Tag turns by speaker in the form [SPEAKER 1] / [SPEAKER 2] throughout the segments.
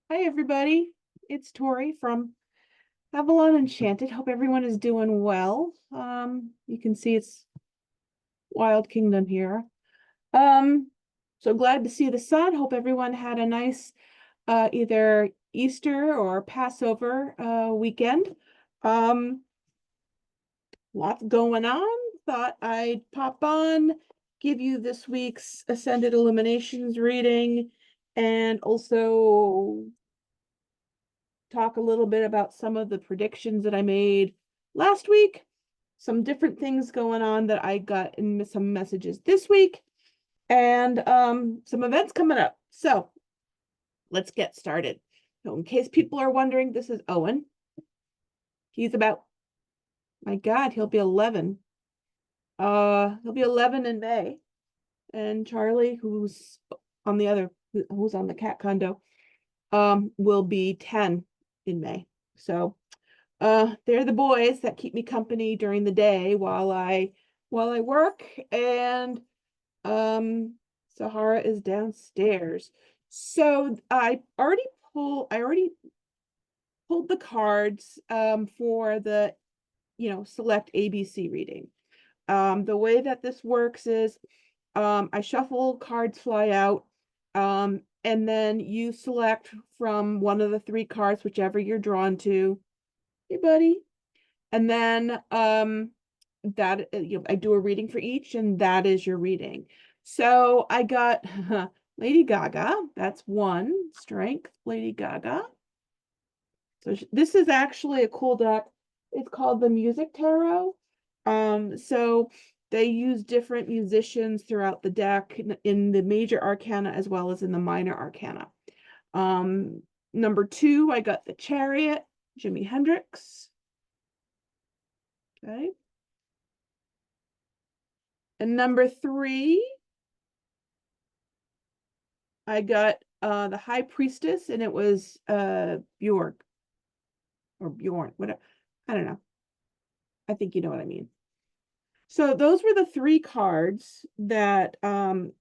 [SPEAKER 1] Hi, everybody. It's Tori from Avalon Enchanted. Hope everyone is doing well. You can see it's Wild Kingdom here. Um, so glad to see the sun. Hope everyone had a nice either Easter or Passover weekend. Um, Lots going on. Thought I'd pop on, give you this week's Ascended Illuminations reading, and also talk a little bit about some of the predictions that I made last week, some different things going on that I got in some messages this week, and some events coming up. So let's get started. So in case people are wondering, this is Owen. He's about, my God, he'll be 11. He'll be 11 in May. And Charlie, who's on the cat condo, will be 10 in May. So they're the boys that keep me company during the day while I work, and Sahara is downstairs. So I already pulled the cards for the select ABC reading. The way that this works is I shuffle, cards fly out, and then you select from one of the three cards, whichever you're drawn to. Hey, buddy. And then I do a reading for each, and that is your reading. So I got Lady Gaga. That's one strength, Lady Gaga. So this is actually a cool deck. It's called the Music Tarot. So they use different musicians throughout the deck in the major arcana as well as in the minor arcana. Number 2, I got the Chariot, Jimi Hendrix. Okay. And number 3, I got the High Priestess, and it was Bjork or Bjorn, whatever. I don't know. I think you know what I mean. So those were the 3 cards that I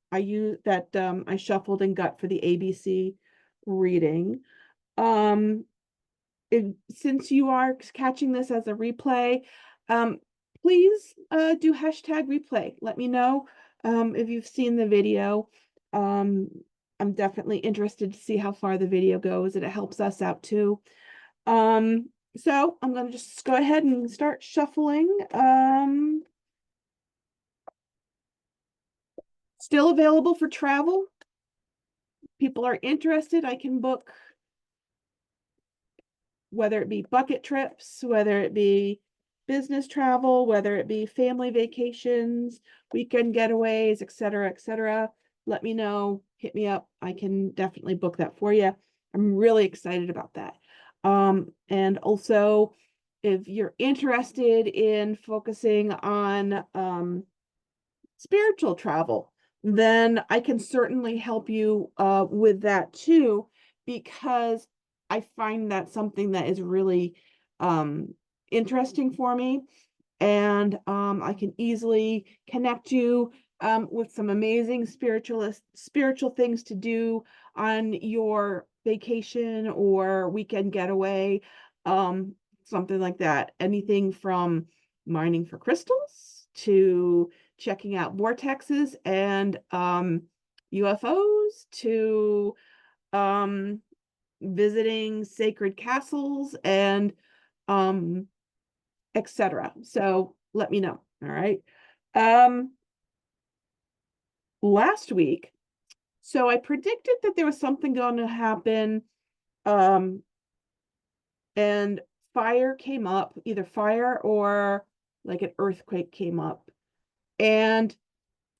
[SPEAKER 1] shuffled and got for the ABC reading. Since you are catching this as a replay, please do hashtag replay. Let me know if you've seen the video. I'm definitely interested to see how far the video goes, and it helps us out too. So I'm going to just go ahead and start shuffling. Still available for travel. People are interested, I can book, whether it be bucket trips, whether it be business travel, whether it be family vacations, weekend getaways, etc., etc. Let me know, hit me up. I can definitely book that for you. I'm really excited about that. And also, if you're interested in focusing on spiritual travel, then I can certainly help you with that too, because I find that something that is really interesting for me, and I can easily connect you with some amazing spiritual things to do on your vacation or weekend getaway, something like that. Anything from mining for crystals to checking out vortexes and UFOs to visiting sacred castles and etc. So let me know. All right. Last week, so I predicted that there was something going to happen, and fire came up, either fire or like an earthquake came up. And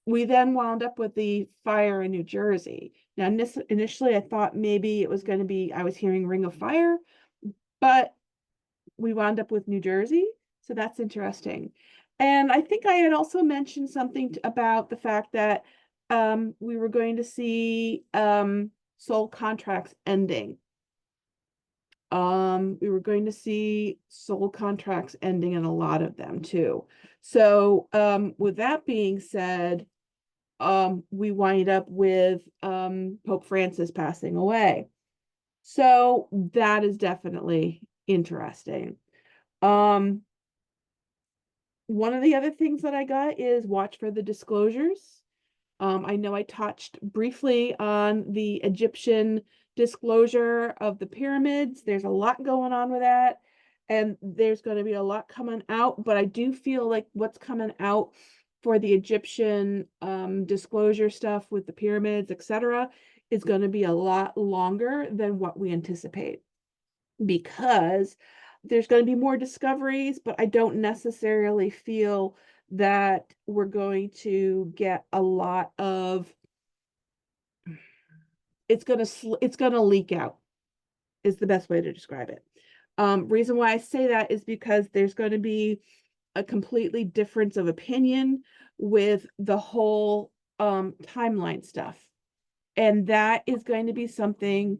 [SPEAKER 1] we then wound up with the fire in New Jersey. Now, initially, I thought maybe it was going to be, I was hearing Ring of Fire, but we wound up with New Jersey. So that's interesting. And I think I had also mentioned something about the fact that we were going to see soul contracts ending. We were going to see soul contracts ending in a lot of them too. So with that being said, we wind up with Pope Francis passing away. So that is definitely interesting. Um, one of the other things that I got is watch for the disclosures. I know I touched briefly on the Egyptian disclosure of the pyramids. There's a lot going on with that, and there's going to be a lot coming out, but I do feel like what's coming out for the Egyptian disclosure stuff with the pyramids, etc., is going to be a lot longer than what we anticipate, because there's going to be more discoveries, but I don't necessarily feel that we're going to get a lot of, it's going to leak out is the best way to describe it. Reason why I say that is because there's going to be a completely difference of opinion with the whole timeline stuff. And that is going to be something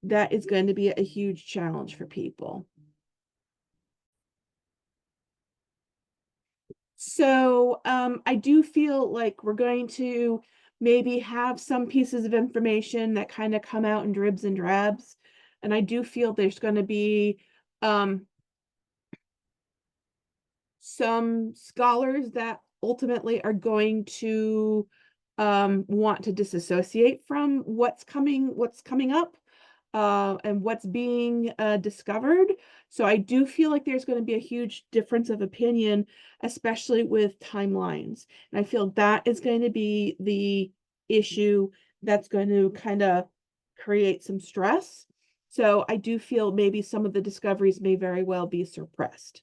[SPEAKER 1] that is going to be a huge challenge for people. So I do feel like we're going to maybe have some pieces of information that kind of come out in dribs and drabs. And I do feel there's going to be um, some scholars that ultimately are going to want to disassociate from what's coming up and what's being discovered. So I do feel like there's going to be a huge difference of opinion, especially with timelines. And I feel that is going to be the issue that's going to kind of create some stress. So I do feel maybe some of the discoveries may very well be suppressed.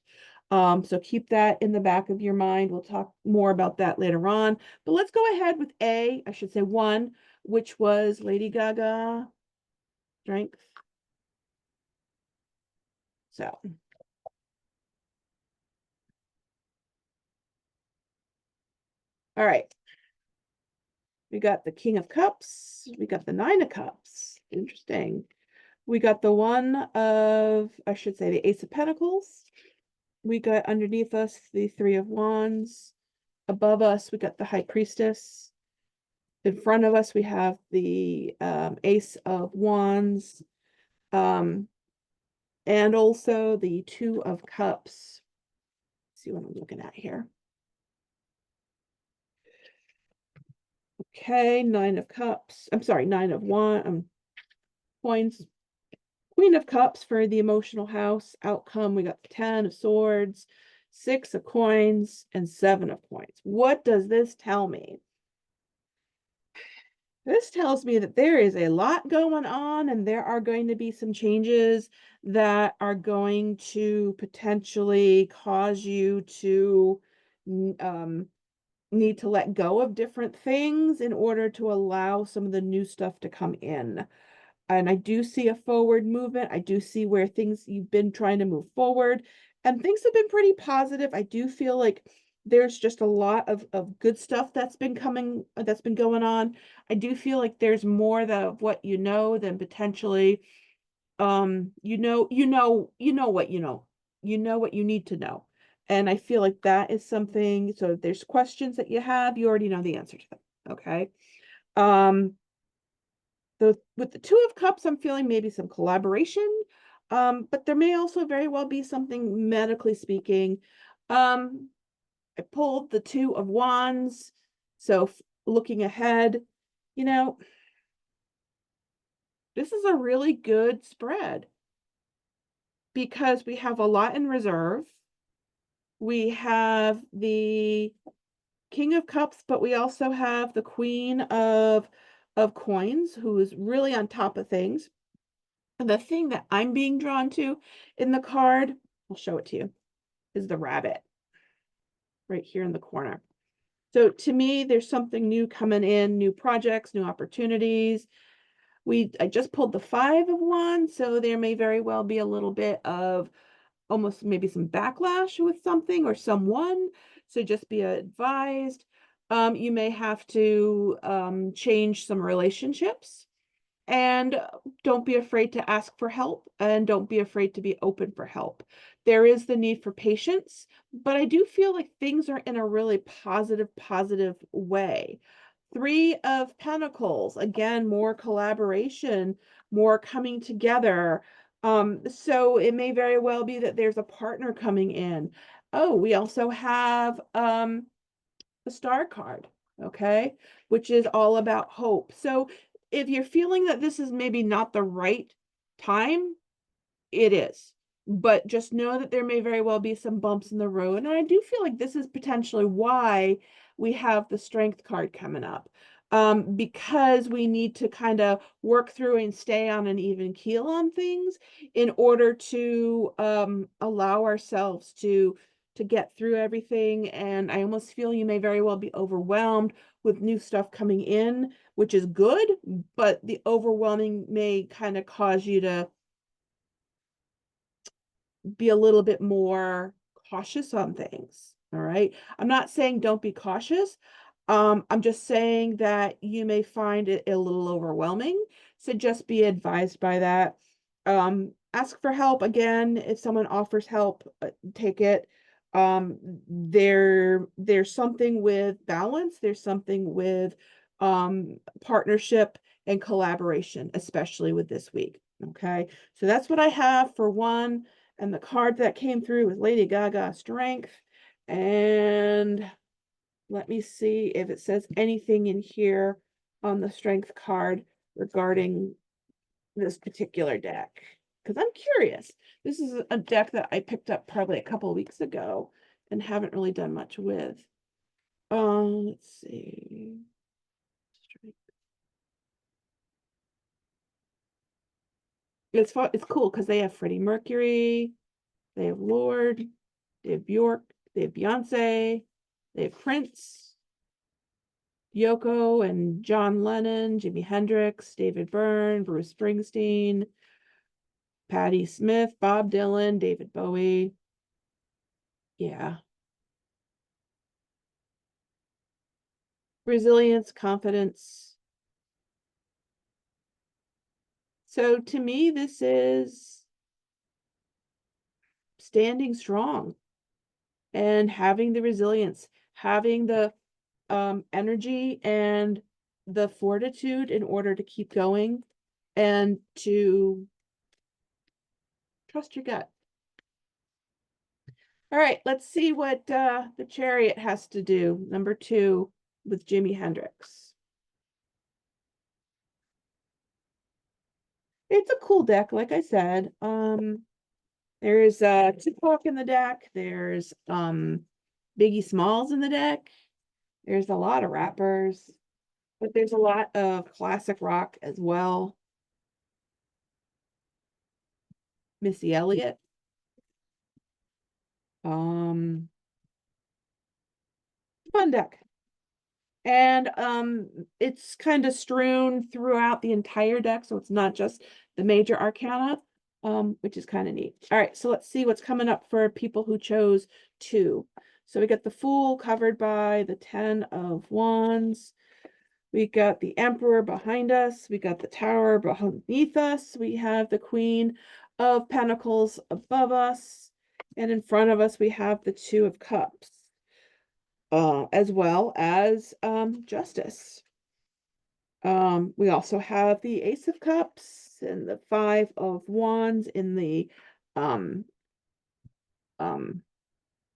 [SPEAKER 1] So keep that in the back of your mind. We'll talk more about that later on. But let's go ahead with I should say one, which was Lady Gaga strength. So, all right. We got the King of Cups. We got the Nine of Cups. Interesting. We got the one of, I should say, the Ace of Pentacles. We got underneath us the Three of Wands. Above us, we got the High Priestess. In front of us, we have the Ace of Wands. And also the Two of Cups. Let's see what I'm looking at here. Okay, Nine of Cups. I'm sorry, Nine of Coins. Queen of Cups for the emotional house outcome. We got the 10 of Swords, 6 of Coins, and 7 of Coins. What does this tell me? This tells me that there is a lot going on, and there are going to be some changes that are going to potentially cause you to need to let go of different things in order to allow some of the new stuff to come in. And I do see a forward movement. I do see where things you've been trying to move forward, and things have been pretty positive. I do feel like there's just a lot of good stuff that's been going on. I do feel like there's more of what you know than potentially what you know. You know what you need to know. And I feel like that is something. So if there's questions that you have, you already know the answer to them. Okay. Um, with the Two of Cups, I'm feeling maybe some collaboration, but there may also very well be something medically speaking. I pulled the Two of Wands, so looking ahead, you know, this is a really good spread because we have a lot in reserve. We have the King of Cups, but we also have the Queen of Coins, who is really on top of things. And the thing that I'm being drawn to in the card, I'll show it to you, is the rabbit right here in the corner. So to me, there's something new coming in, new projects, new opportunities. I just pulled the Five of Wands, so there may very well be a little bit of almost maybe some backlash with something or someone. So just be advised. You may have to change some relationships. And don't be afraid to ask for help, and don't be afraid to be open for help. There is the need for patience, but I do feel like things are in a really positive way. Three of Pentacles, again, more collaboration. more coming together. So it may very well be that there's a partner coming in. Oh, we also have the star card, okay, which is all about hope. So if you're feeling that this is maybe not the right time, it is. But just know that there may very well be some bumps in the road. And I do feel like this is potentially why we have the strength card coming up. Because we need to kind of work through and stay on an even keel on things in order to allow ourselves to get through everything. And I almost feel you may very well be overwhelmed with new stuff coming in, which is good, but the overwhelming may kind of cause you to be a little bit more cautious on things. All right. I'm not saying don't be cautious. I'm just saying that you may find it a little overwhelming. So just be advised by that. Ask for help again. If someone offers help, take it. There's something with balance. There's something with partnership and collaboration, especially with this week. Okay. So that's what I have for one. And the card that came through was Lady Gaga Strength. And let me see if it says anything in here on the Strength card regarding this particular deck. Because I'm curious. This is a deck that I picked up probably a couple of weeks ago and haven't really done much with. Let's see. It's cool because they have Freddie Mercury, they have Lord, they have Bjork, they have Beyonce, they have Prince, Yoko and John Lennon, Jimi Hendrix, David Byrne, Bruce Springsteen, Patti Smith, Bob Dylan, David Bowie. Yeah. Resilience, confidence. So to me, this is standing strong and having the resilience, having the energy and the fortitude in order to keep going and to trust your gut. All right, let's see what the Chariot has to do, number 2, with Jimi Hendrix. It's a cool deck, like I said. There's Tupac in the deck. There's Biggie Smalls in the deck. There's a lot of rappers, but there's a lot of classic rock as well. Missy Elliott. Fun deck. And it's kind of strewn throughout the entire deck, so it's not just the major arcana, which is kind of neat. All right, so let's see what's coming up for people who chose 2. So we got the Fool covered by the 10 of Wands. We got the Emperor behind us. We got the Tower beneath us. We have the Queen of Pentacles above us. And in front of us, we have the 2 of Cups. As well as Justice. We also have the Ace of Cups and the 5 of Wands in the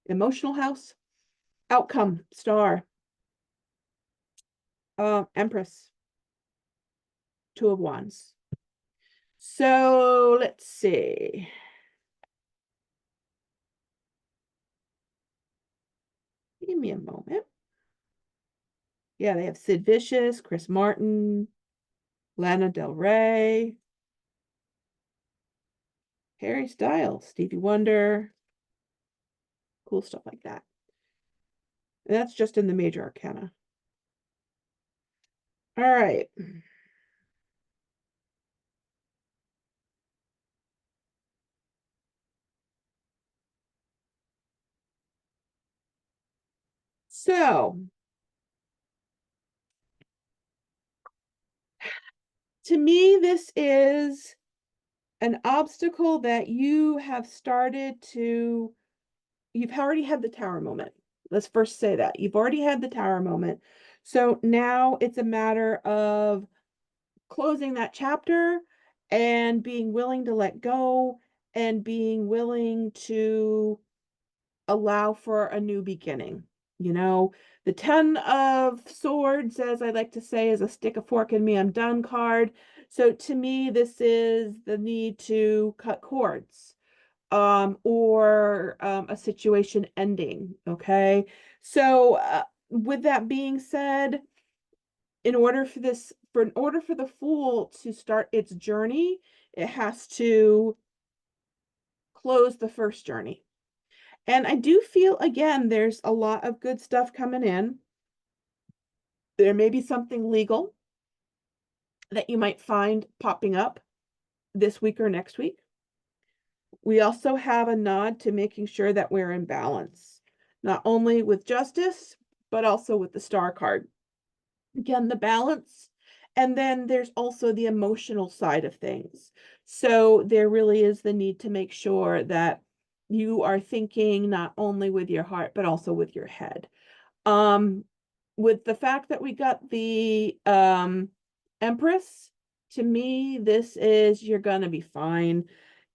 [SPEAKER 1] emotional house. Outcome, Star. Empress. 2 of Wands. So let's see. Give me a moment. Yeah, they have Sid Vicious, Chris Martin, Lana Del Rey, Harry Styles, Stevie Wonder, cool stuff like that. And that's just in the major arcana. All right. So to me, this is an obstacle that you have started to, you've already had the tower moment. Let's first say that. You've already had the tower moment. So now it's a matter of closing that chapter and being willing to let go and being willing to allow for a new beginning. You know, the 10 of Swords, as I like to say, is a stick a fork in me, I'm done card. So to me, this is the need to cut cords, or a situation ending. Okay. So with that being said, in order for the Fool to start its journey, it has to close the first journey. And I do feel, again, there's a lot of good stuff coming in. There may be something legal that you might find popping up this week or next week. We also have a nod to making sure that we're in balance, not only with justice, but also with the Star card. Again, the balance. And then there's also the emotional side of things. So there really is the need to make sure that you are thinking not only with your heart, but also with your head. With the fact that we got the Empress, to me, this is you're gonna be fine.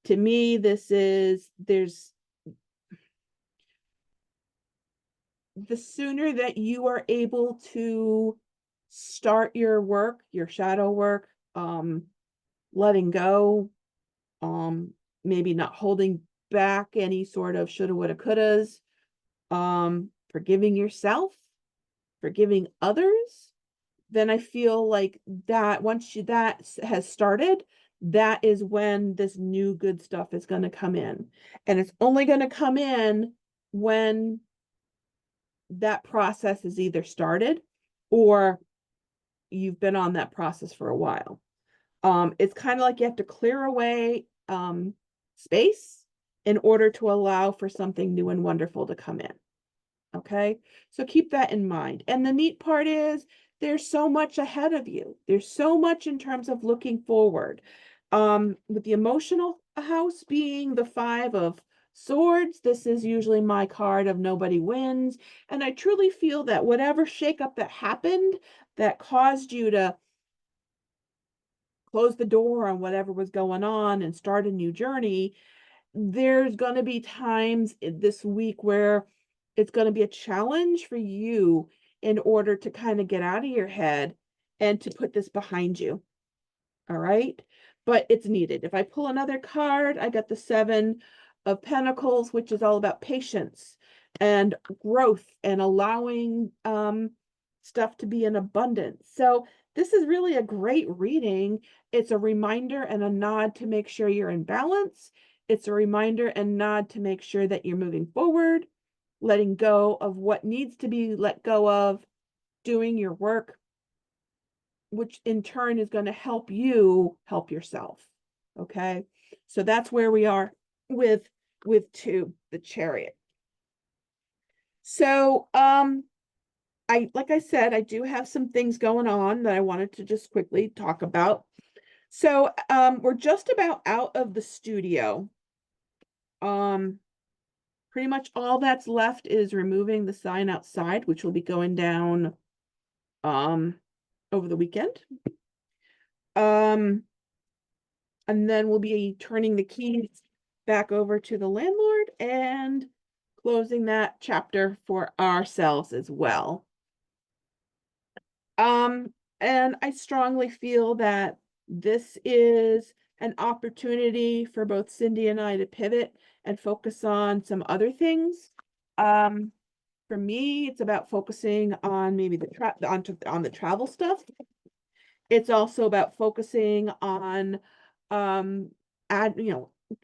[SPEAKER 1] To me, this is there's the sooner that you are able to start your work, your shadow work, letting go, maybe not holding back any sort of shoulda, woulda, couldas, forgiving yourself, forgiving others, then I feel like that once that has started, that is when this new good stuff is going to come in. And it's only going to come in when that process is either started or you've been on that process for a while. It's kind of like you have to clear away space in order to allow for something new and wonderful to come in. Okay, so keep that in mind. And the neat part is there's so much ahead of you. There's so much in terms of looking forward. With the emotional house being the 5 of Swords, this is usually my card of nobody wins. And I truly feel that whatever shakeup that happened that caused you to close the door on whatever was going on and start a new journey, there's going to be times this week where it's going to be a challenge for you in order to kind of get out of your head and to put this behind you. All right. But it's needed. If I pull another card, I got the 7 of Pentacles, which is all about patience and growth and allowing stuff to be in abundance. So this is really a great reading. It's a reminder and a nod to make sure you're in balance. It's a reminder and nod to make sure that you're moving forward, letting go of what needs to be let go of, doing your work, which in turn is going to help you help yourself. Okay. So that's where we are with 2, the Chariot. So, like I said, I do have some things going on that I wanted to just quickly talk about. So, we're just about out of the studio. Pretty much all that's left is removing the sign outside, which will be going down, over the weekend. And then we'll be turning the keys back over to the landlord and closing that chapter for ourselves as well. And I strongly feel that this is an opportunity for both Cindy and I to pivot and focus on some other things. For me, it's about focusing on maybe on the travel stuff. It's also about focusing on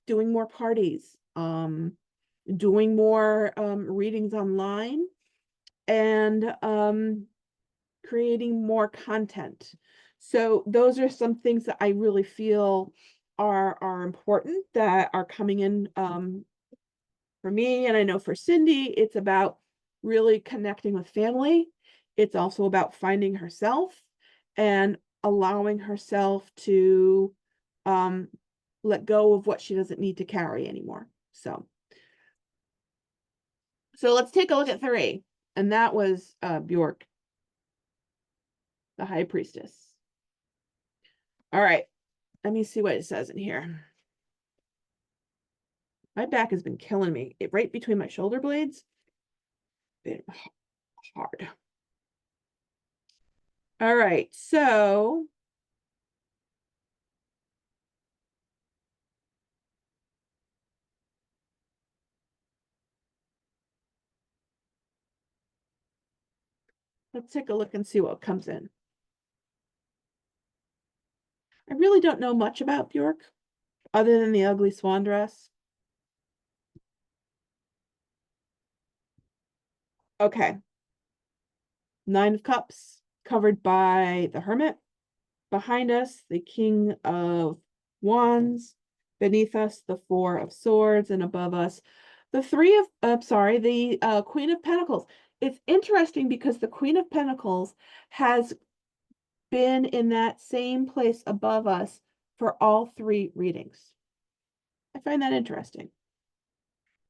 [SPEAKER 1] doing more parties, doing more readings online, and creating more content. So those are some things that I really feel are important that are coming in for me. And I know for Cindy, it's about really connecting with family. It's also about finding herself and allowing herself to let go of what she doesn't need to carry anymore. So let's take a look at 3. And that was Bjork, the High Priestess. All right. let me see what it says in here. My back has been killing me. Right between my shoulder blades. Been hard. All right, so let's take a look and see what comes in. I really don't know much about Bjork other than the ugly swan dress. Okay. 9 of Cups, covered by the Hermit. Behind us, the King of Wands. Beneath us, the 4 of Swords, and above us, the Queen of Pentacles. It's interesting because the Queen of Pentacles has been in that same place above us for all 3 readings. I find that interesting.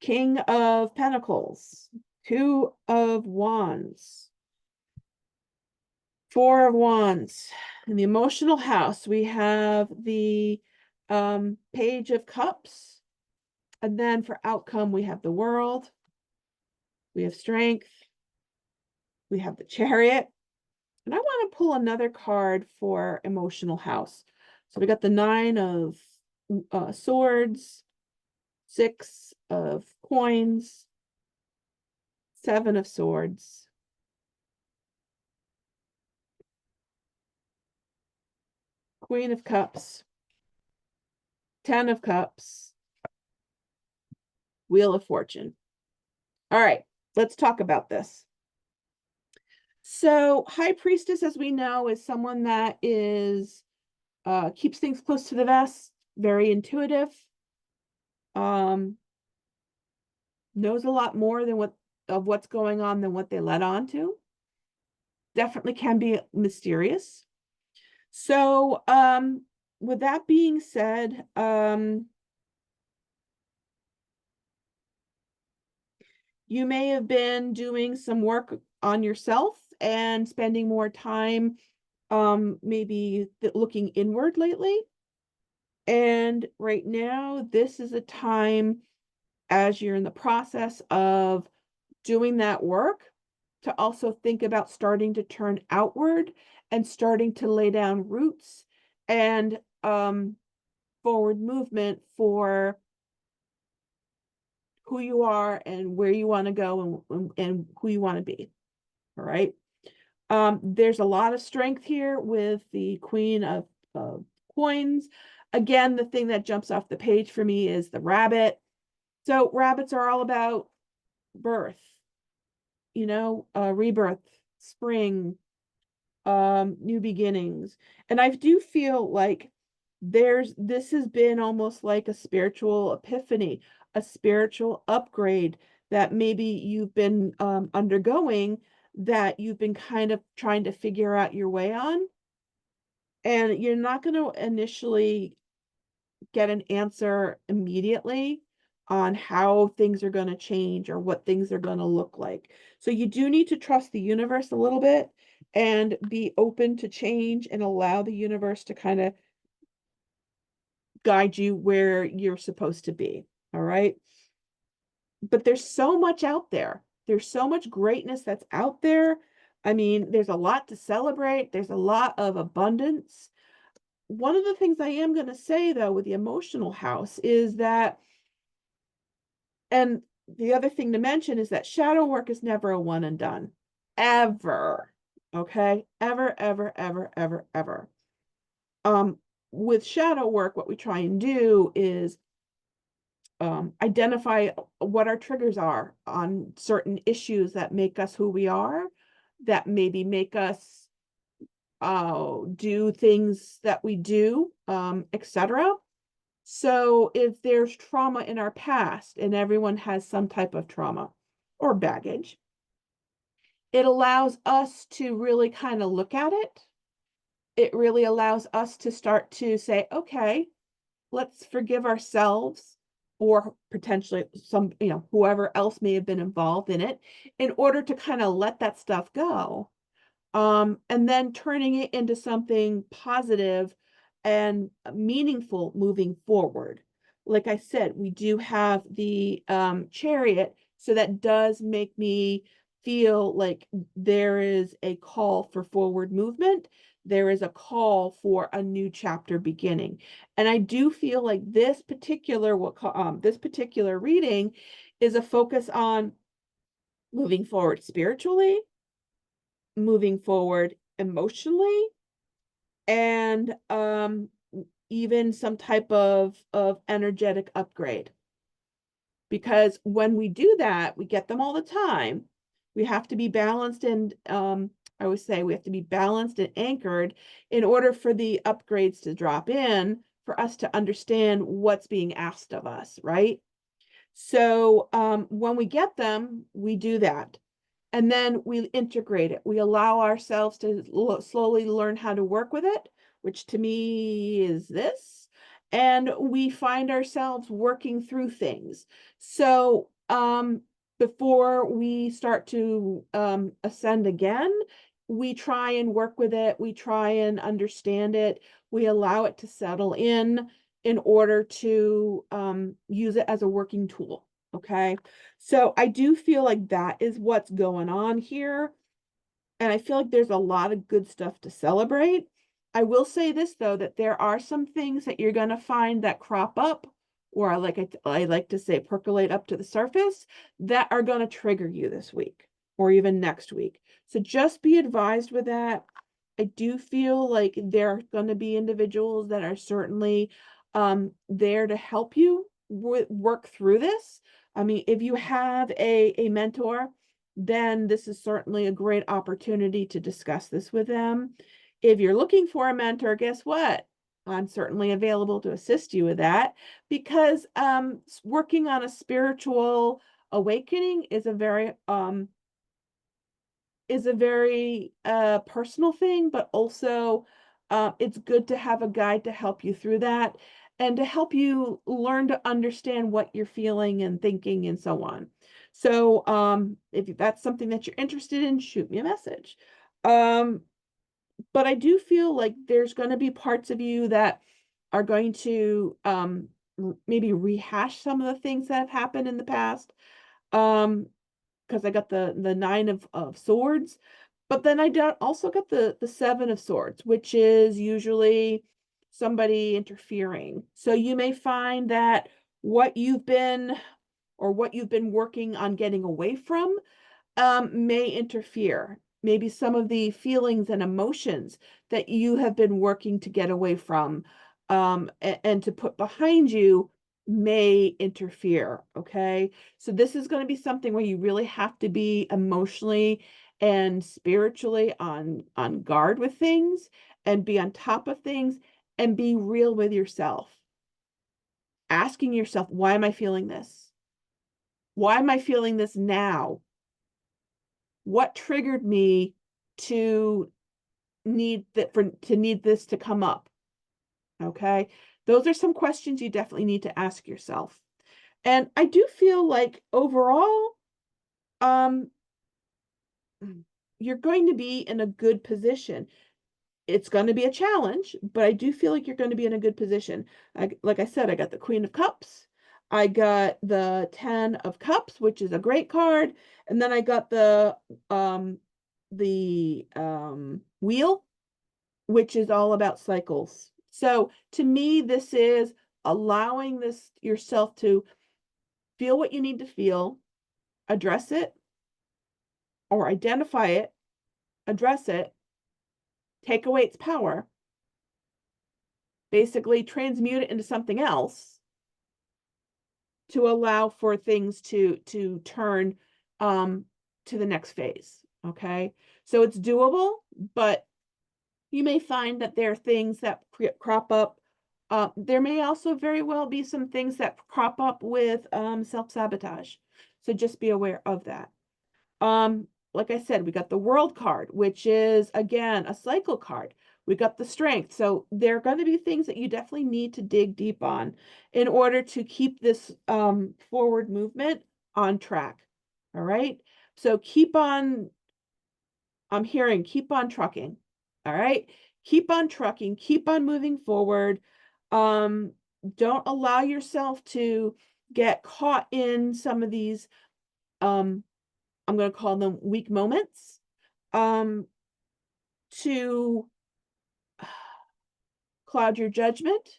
[SPEAKER 1] King of Pentacles, 2 of Wands, 4 of Wands. In the emotional house, we have the Page of Cups. And then for outcome, we have the World. We have Strength. We have the Chariot. And I want to pull another card for emotional house. So we got the 9 of Swords, 6 of Coins, 7 of Swords, Queen of Cups, 10 of Cups, Wheel of Fortune. All right, let's talk about this. So High Priestess, as we know, is someone that is keeps things close to the vest, very intuitive, knows a lot more than what's going on than what they let on to. Definitely can be mysterious. So with that being said, you may have been doing some work on yourself and spending more time maybe looking inward lately. And right now, this is a time as you're in the process of doing that work to also think about starting to turn outward and starting to lay down roots and forward movement for who you are and where you want to go and who you want to be. All right. There's a lot of strength here with the Queen of Coins. Again, the thing that jumps off the page for me is the rabbit. So rabbits are all about birth, rebirth, spring, new beginnings. And I do feel like this has been almost like a spiritual epiphany, a spiritual upgrade that maybe you've been undergoing, that you've been kind of trying to figure out your way on. And you're not going to initially get an answer immediately on how things are going to change or what things are going to look like. So you do need to trust the universe a little bit and be open to change and allow the universe to kind of guide you where you're supposed to be. All right. But there's so much out there. There's so much greatness that's out there. I mean, there's a lot to celebrate. There's a lot of abundance. One of the things I am going to say, though, with the emotional house is that, and the other thing to mention is that shadow work is never a one and done. Ever. Okay? Ever, ever, ever, ever, ever. With shadow work, what we try and do is identify what our triggers are on certain issues that make us who we are, that maybe make us do things that we do, etc. So if there's trauma in our past, and everyone has some type of trauma or baggage, it allows us to really kind of look at it. It really allows us to start to say, okay, let's forgive ourselves or potentially whoever else may have been involved in it, in order to kind of let that stuff go. And then turning it into something positive and meaningful moving forward. Like I said, we do have the chariot, so that does make me feel like there is a call for forward movement. There is a call for a new chapter beginning. And I do feel like this particular reading is a focus on moving forward spiritually, moving forward emotionally, and even some type of energetic upgrade. Because when we do that, we get them all the time. We have to be balanced, and I always say we have to be balanced and anchored in order for the upgrades to drop in, for us to understand what's being asked of us, right? So when we get them, we do that. And then we integrate it. We allow ourselves to slowly learn how to work with it, which to me is this. And we find ourselves working through things. So before we start to ascend again, we try and work with it. We try and understand it. We allow it to settle in order to use it as a working tool. Okay. So I do feel like that is what's going on here. And I feel like there's a lot of good stuff to celebrate. I will say this, though, that there are some things that you're going to find that crop up, or I like to say percolate up to the surface, that are going to trigger you this week or even next week. So just be advised with that. I do feel like there are going to be individuals that are certainly there to help you work through this. I mean, if you have a mentor, then this is certainly a great opportunity to discuss this with them. If you're looking for a mentor, guess what? I'm certainly available to assist you with that, because working on a spiritual awakening is a very personal thing, but also it's good to have a guide to help you through that and to help you learn to understand what you're feeling and thinking and so on. So if that's something that you're interested in, shoot me a message. But I do feel like there's going to be parts of you that are going to maybe rehash some of the things that have happened in the past. Because I got the nine of swords, but then I also got the seven of swords, which is usually somebody interfering. So you may find that what you've been working on getting away from may interfere. Maybe some of the feelings and emotions that you have been working to get away from and to put behind you may interfere. Okay. So this is going to be something where you really have to be emotionally and spiritually on guard with things, and be on top of things, and be real with yourself. Asking yourself, why am I feeling this? Why am I feeling this now? What triggered me to need this to come up? Okay. Those are some questions you definitely need to ask yourself. And I do feel like overall, um, you're going to be in a good position. It's going to be a challenge, but I do feel like you're going to be in a good position. Like I said, I got the Queen of Cups. I got the 10 of Cups, which is a great card. And then I got the wheel, which is all about cycles. So to me, this is allowing yourself to feel what you need to feel, address it, or identify it, address it, take away its power, basically transmute it into something else to allow for things to turn to the next phase. Okay. So it's doable, but you may find that there are things that crop up. There may also very well be some things that crop up with self-sabotage. So just be aware of that. Like I said, we got the World card, which is, again, a cycle card. We got the Strength. So there are going to be things that you definitely need to dig deep on in order to keep this forward movement on track. All right. So keep on, I'm hearing, keep on trucking. All right. keep on trucking, keep on moving forward. Don't allow yourself to get caught in some of these, I'm going to call them weak moments, to cloud your judgment,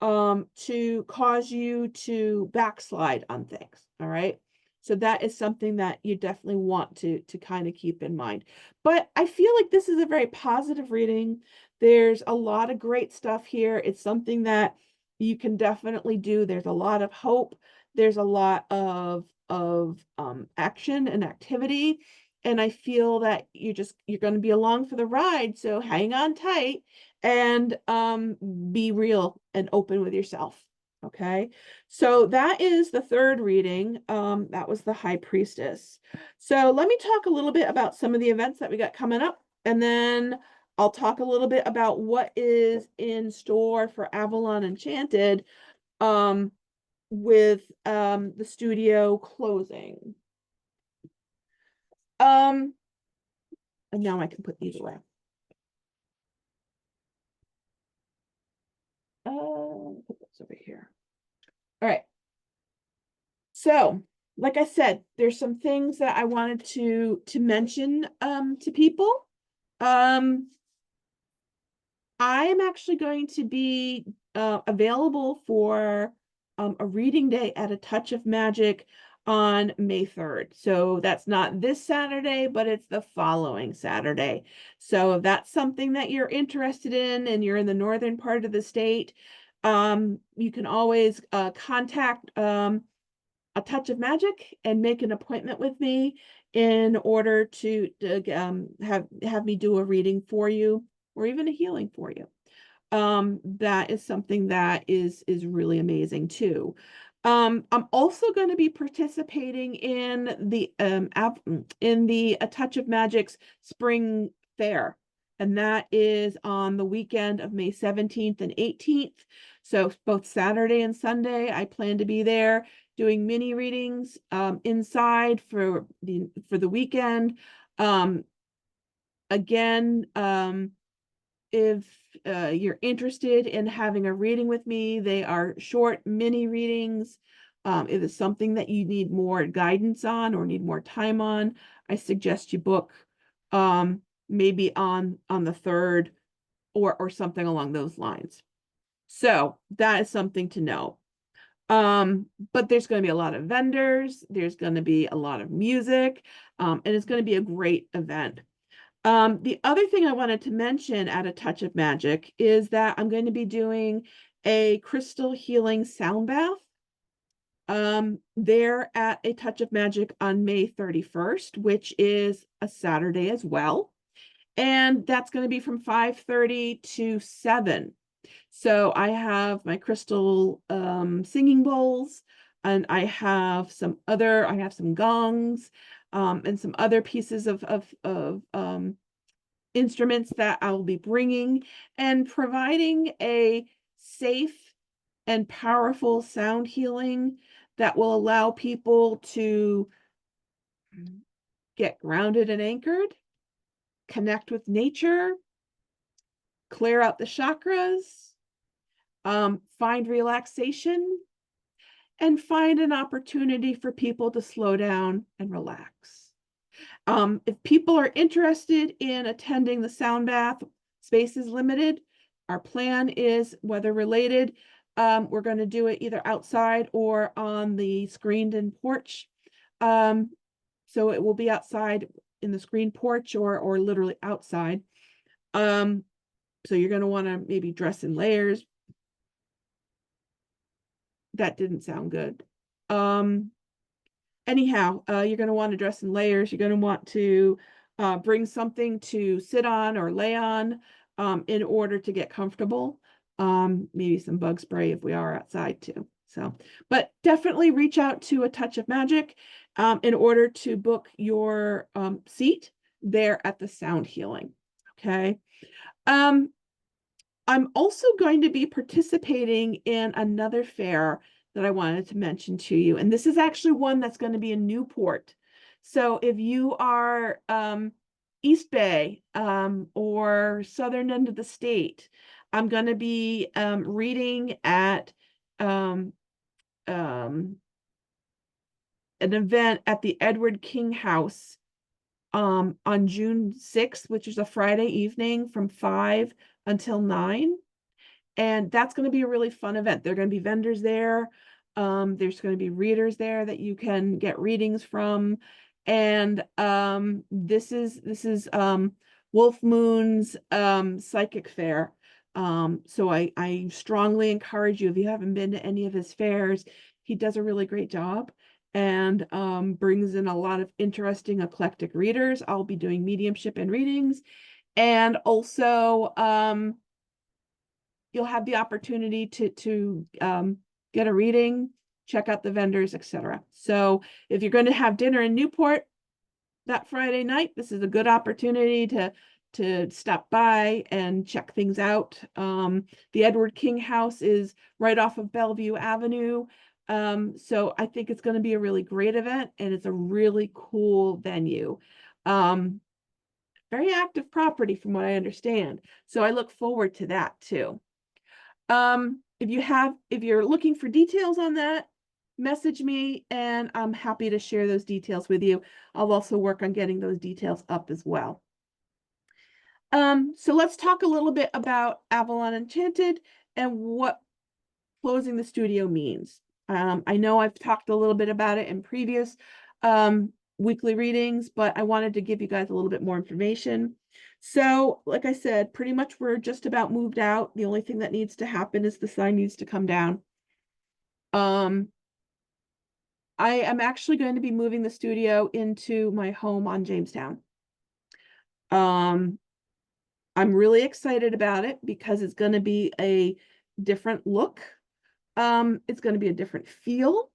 [SPEAKER 1] to cause you to backslide on things. All right. So that is something that you definitely want to kind of keep in mind. But I feel like this is a very positive reading. There's a lot of great stuff here. It's something that you can definitely do. There's a lot of hope. There's a lot of action and activity. And I feel that you're going to be along for the ride. So hang on tight and be real and open with yourself. Okay, so that is the third reading. That was the High Priestess. So let me talk a little bit about some of the events that we got coming up, and then I'll talk a little bit about what is in store for Avalon Enchanted, with the studio closing. And now I can put these away. Put those over here. All right. So, like I said, there's some things that I wanted to mention to people. I am actually going to be available for a reading day at A Touch of Magic on May 3rd. So that's not this Saturday, but it's the following Saturday. So if that's something that you're interested in and you're in the northern part of the state, you can always contact A Touch of Magic and make an appointment with me in order to have me do a reading for you or even a healing for you. That is something that is really amazing too. I'm also going to be participating in the A Touch of Magic's Spring Fair, and that is on the weekend of May 17th and 18th. So both Saturday and Sunday, I plan to be there doing mini readings inside for the weekend. Again, if you're interested in having a reading with me, they are short mini readings. If it's something that you need more guidance on or need more time on, I suggest you book maybe on the 3rd or something along those lines. So that is something to know. But there's going to be a lot of vendors, there's going to be a lot of music, and it's going to be a great event. The other thing I wanted to mention at A Touch of Magic is that I'm going to be doing a crystal healing sound bath there at A Touch of Magic on May 31st, which is a Saturday as well. And that's going to be from 5:30 to 7. So I have my crystal singing bowls, and I have some gongs, and some other pieces of instruments that I'll be bringing, and providing a safe and powerful sound healing that will allow people to get grounded and anchored, connect with nature, clear out the chakras, find relaxation, and find an opportunity for people to slow down and relax. If people are interested in attending the sound bath, space is limited. Our plan is weather related. We're going to do it either outside or on the screened-in porch. So it will be outside in the screen porch or literally outside. So you're going to want to maybe dress in layers. That didn't sound good. Anyhow, you're going to want to dress in layers. You're going to want to bring something to sit on or lay on in order to get comfortable. Maybe some bug spray if we are outside too. So, but definitely reach out to A Touch of Magic in order to book your seat there at the sound healing. Okay. I'm also going to be participating in another fair that I wanted to mention to you. And this is actually one that's going to be in Newport. So if you are East Bay, or southern end of the state. I'm going to be reading at um, um, an event at the Edward King House on June 6th, which is a Friday evening from 5 until 9. And that's going to be a really fun event. There are going to be vendors there. There's going to be readers there that you can get readings from. And this is Wolf Moon's psychic fair. So I strongly encourage you, if you haven't been to any of his fairs, he does a really great job and brings in a lot of interesting eclectic readers. I'll be doing mediumship and readings. And also you'll have the opportunity to get a reading, check out the vendors, etc. So if you're going to have dinner in Newport that Friday night, this is a good opportunity to stop by and check things out. The Edward King House is right off of Bellevue Avenue. So I think it's going to be a really great event, and it's a really cool venue. Very active property from what I understand. So I look forward to that too. If you're looking for details on that, message me and I'm happy to share those details with you. I'll also work on getting those details up as well. So let's talk a little bit about Avalon Enchanted and what closing the studio means. I know I've talked a little bit about it in previous weekly readings, but I wanted to give you guys a little bit more information. So, like I said, pretty much we're just about moved out. The only thing that needs to happen is the sign needs to come down. I am actually going to be moving the studio into my home on Jamestown. I'm really excited about it because it's going to be a different look. It's going to be a different feel,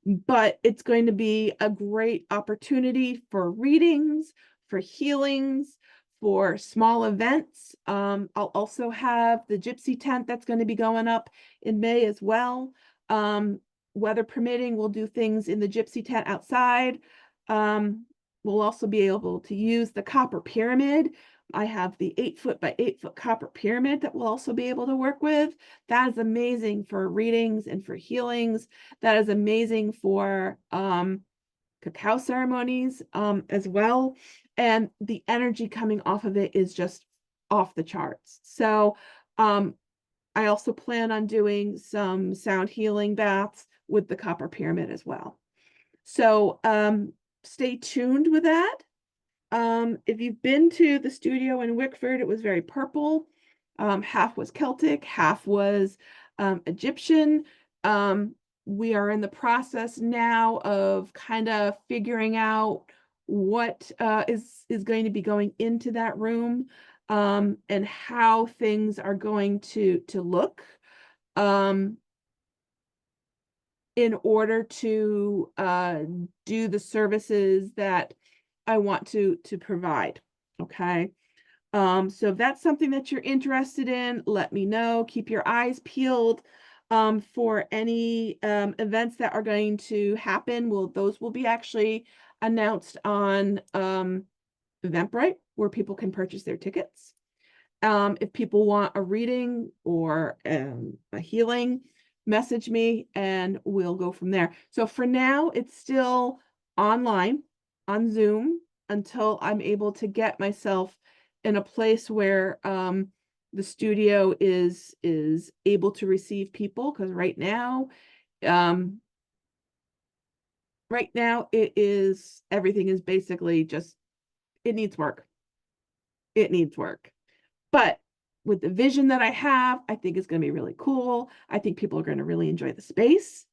[SPEAKER 1] but it's going to be a great opportunity for readings, for healings, for small events. I'll also have the gypsy tent that's going to be going up in May as well. Weather permitting, we'll do things in the gypsy tent outside. We'll also be able to use the copper pyramid. I have the 8-foot by 8-foot copper pyramid that we'll also be able to work with. That is amazing for readings and for healings. That is amazing for cacao ceremonies as well. And the energy coming off of it is just off the charts. So I also plan on doing some sound healing baths with the copper pyramid as well. So stay tuned with that. If you've been to the studio in Wickford, it was very purple. Half was Celtic, half was Egyptian. We are in the process now of kind of figuring out what is going to be going into that room, and how things are going to look in order to do the services that I want to provide. Okay. So if that's something that you're interested in, let me know. Keep your eyes peeled for any events that are going to happen. Those will be actually announced on Eventbrite, where people can purchase their tickets. If people want a reading or a healing, message me and we'll go from there. So for now, it's still online on Zoom until I'm able to get myself in a place where the studio is able to receive people, because right now everything is basically just, it needs work. It needs work. But with the vision that I have, I think it's going to be really cool. I think people are going to really enjoy the space.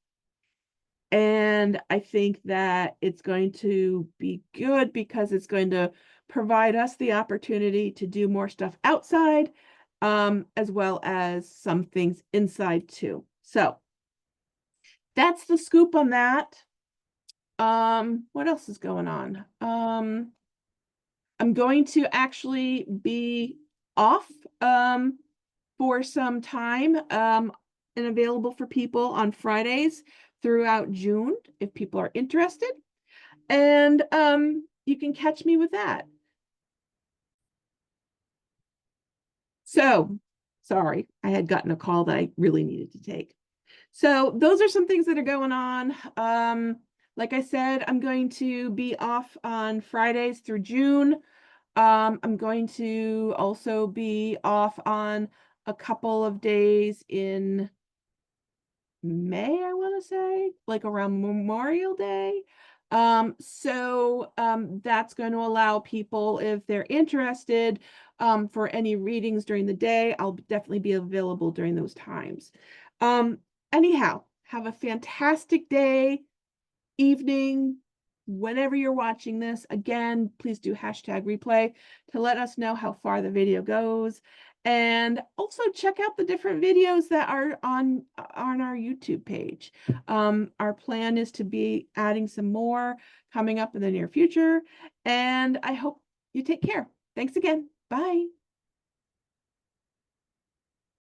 [SPEAKER 1] And I think that it's going to be good because it's going to provide us the opportunity to do more stuff outside, as well as some things inside too. So that's the scoop on that. What else is going on? I'm going to actually be off for some time and available for people on Fridays throughout June if people are interested. And you can catch me with that. So, sorry, I had gotten a call that I really needed to take. So those are some things that are going on. Like I said, I'm going to be off on Fridays through June. I'm going to also be off on a couple of days in May, I want to say, like around Memorial Day. That's going to allow people, if they're interested, for any readings during the day. I'll definitely be available during those times. Anyhow, have a fantastic day, evening, whenever you're watching this. Again, please do #replay to let us know how far the video goes. And also check out the different videos that are on our YouTube page. Our plan is to be adding some more coming up in the near future. And I hope you take care. Thanks again. Bye.